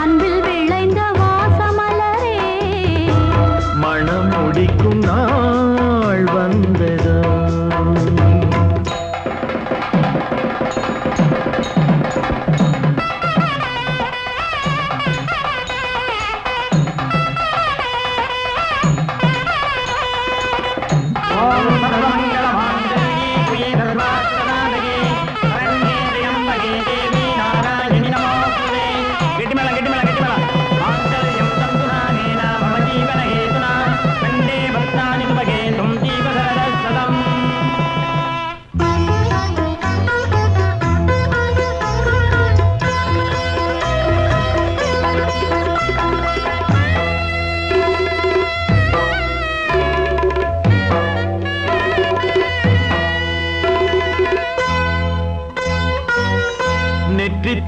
அன்பில் விளைந்த வாசமலரே மணம் முடிக்கும் நாள் வந்ததோ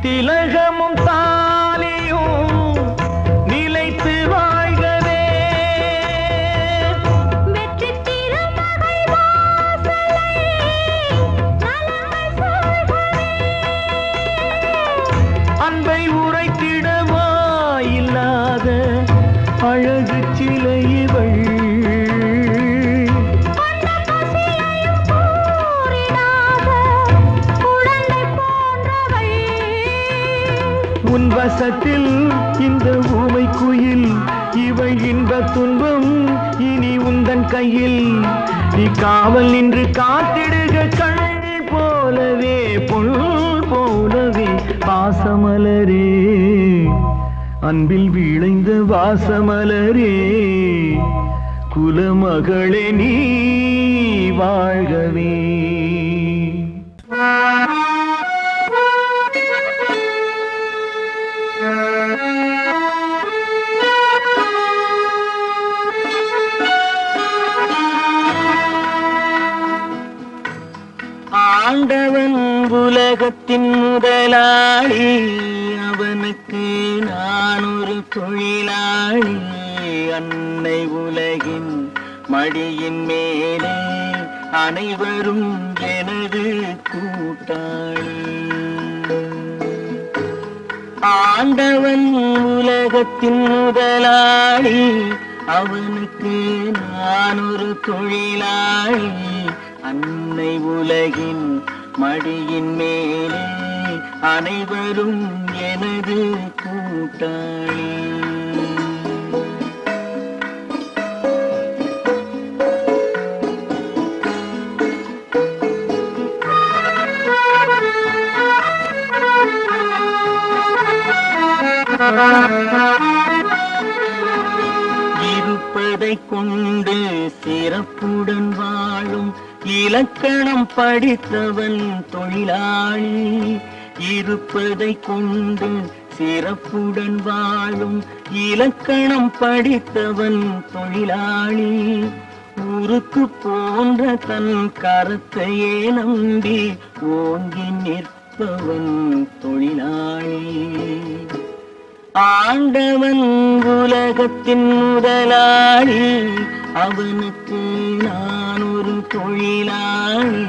திலகமும் தாலியும் நிலைத்து வாழ்கவே வெற்றி திருமகள் வாசலை நலங்கள் சொல்கவே அன்பை உரைத்திடவா இல்லாத அழகு சிலை இவள் உன் வசத்தில் இந்த ஊமை குயில் இவள் இன்ப துன்பம் இனி உந்தன் கையில் நீ காவல் நின்று காத்திடுக கண் போலவே பொன் போலவே பாசமலரே அன்பில் விளைந்த வாசமலரே குலமகளே நீ வாழ்கவே ஆண்டவன் உலகத்தின் முதலாளி அவனுக்கு நான் ஒரு தொழிலாளி அன்னை உலகின் மடியின் மேலே அனைவரும் எனது கூட்டாளி ஆண்டவன் உலகத்தின் முதலாளி அவனுக்கு நான் ஒரு தொழிலாளி அன்னை உலகின் மடியின் மேலே அனைவரும் எனது கூட்டாளி இருப்பதை கொண்டு சிறப்புடன் வாழும் இலக்கணம் படித்தவன் தொழிலாளி இருப்பதை கொண்டு சிறப்புடன் வாழும் இலக்கணம் படித்தவன் தொழிலாளி உருக்கு போன்ற தன் கருத்தையே நம்பி ஓங்கி நிற்ப உழைப்பவன் தொழிலாளி. ஆண்டவன் உலகத்தின் முதலாளி, அவனுக்கு நான் ஒரு தொழிலாளி.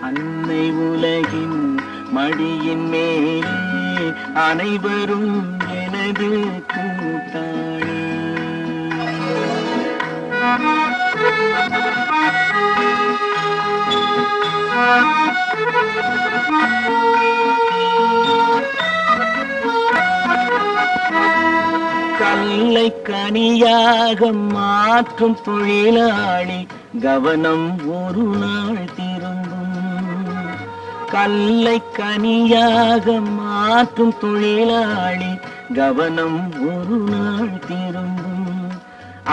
அன்னை உலகின் மடியின் மேலே அனைவரும் எனது கூட்டாளி. கல்லை கனியாக மாற்றும் தொழிலாளி, கவனம் ஒரு நாள் திரும்பும். கல்லை கனியாக மாற்றும் தொழிலாளி, கவனம் ஒரு நாள் திரும்பும்.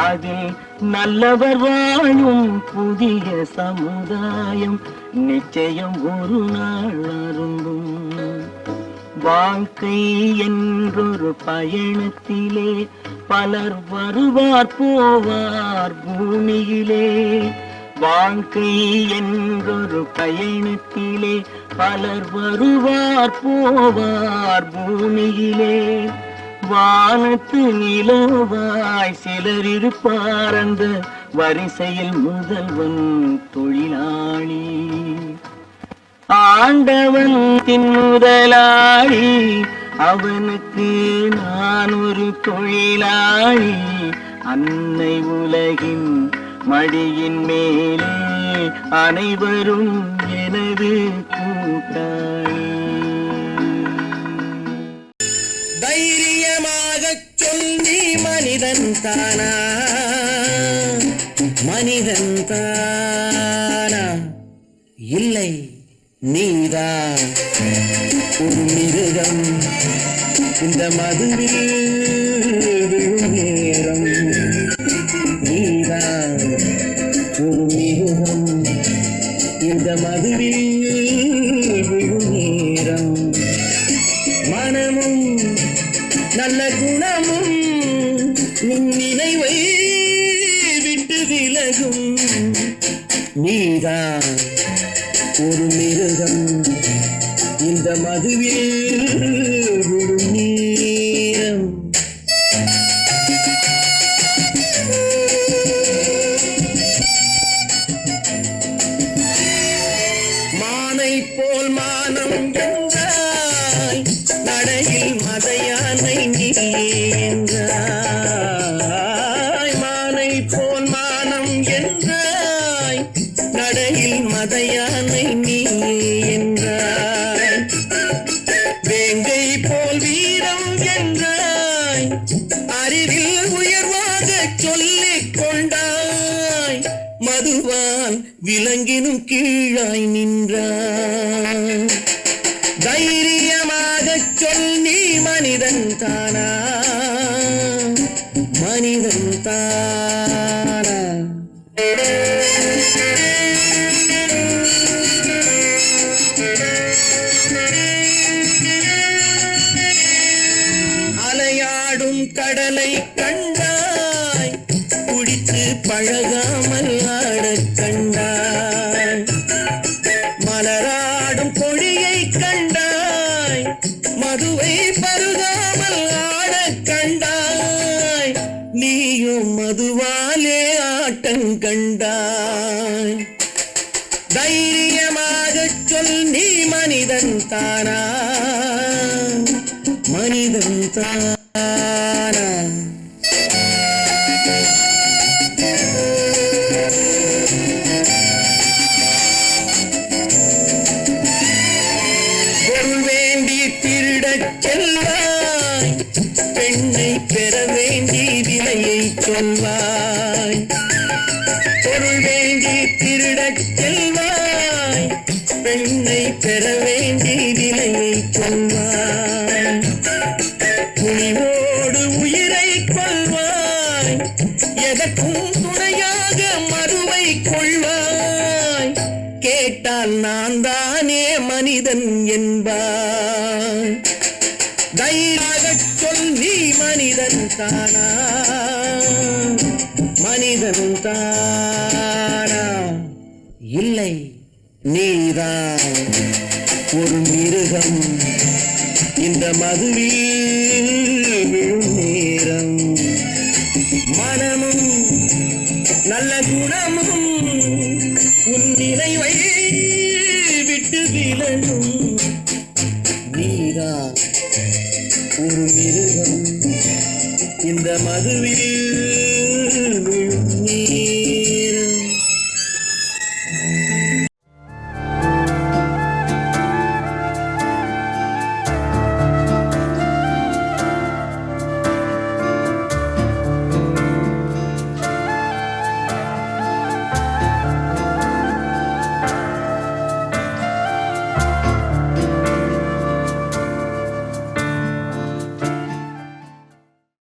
அதில் நல்லவர் வாழும் புதிய சமுதாயம் நிச்சயம் ஒரு நாள் அரும்பும். வாழ்க்கை என்றொரு பயணத்திலே பலர் வருவார் போவார் பூமியிலே. வாழ்க்கை என்றொரு பயணத்திலே பலர் வருவார் போவார் பூமியிலே. வானத்து நிலவாய் சிலர் இருப்பார் அந்த வரிசையில் முதல்வன் தொழிலாளி. ஆண்டவன் முதலாளி, அவனுக்கு நான் ஒரு தொழிலாளி. அன்னை உலகின் மடியின் மேலே அனைவரும் எனது கூட்டாளி. தைரியமாகச் சொல், நீ மனிதன் தானா? மனிதன் தானா? இல்லை, நீதான் ஒரு மிருகம். இந்த மதுவில் விழும் நேரம் நீதான் ஒரு மிருகம். இந்த மதுவில் விழும் நேரம் மனமும் நல்ல குணமும் உன் நினைவை விட்டு விலகும். நீதான் ஒரு மிருகம். இந்த மதுவில் விழும் நேரம் மானை போல் மானம் என்றாய், நடையில் மதையானை நீ என்றாய். மானை போல் மானம் என்றாய், நடையில் மதையானை நீ என்றாய். வேங்கை போல் வீரம் என்றாய், அறிவில் உயர்வாக சொல்லிக் கொண்டாய். மதுவால் விலங்கினும் கீழாய் நின்றாய். தைரியமாகச் சொல், நீ மனிதன் தானா? மனிதன் தானா? அலையாடும் கடலை கண்டாய், குடித்து பழகாமல் ஆடக் கண்டாய். மலராடும் கொடியை கண்டாய், மதுவை பருகாமல் ஆடக் கண்டாய். நீயும் மதுவாலே ஆட்டம் கண்டாய். தைரியமாகச் சொல், நீ மனிதன் தானா? மனிதன் தானா? பொருள் வேண்டி திருடச் செல்வாய், பெண்ணை பெற வேண்டி விலையை சொல்வாய். பொருள் வேண்டி திருடச் செல்வாய், பெண்ணை பெற வேண்டி விலையை சொல்வாய். துணிவோடு உயிரை கொள்வாய், எதற்கும் துணையாக மறுவை கொள்வாய். கேட்டால் நான் தானே மனிதன் என்பாய். தைரியமாகச் சொல், நீ மனிதன் தானா? மனிதன் தானா? இல்லை, நீதான் ஒரு மிருகம். நேரம் இந்த மதுவில் விழும் நேரம் மனமும் நல்ல குணமும் உன் நினைவை விட்டு விலகும் நீரா ஒரு மிருகம் இந்த மதுவில் விழும் நீரம்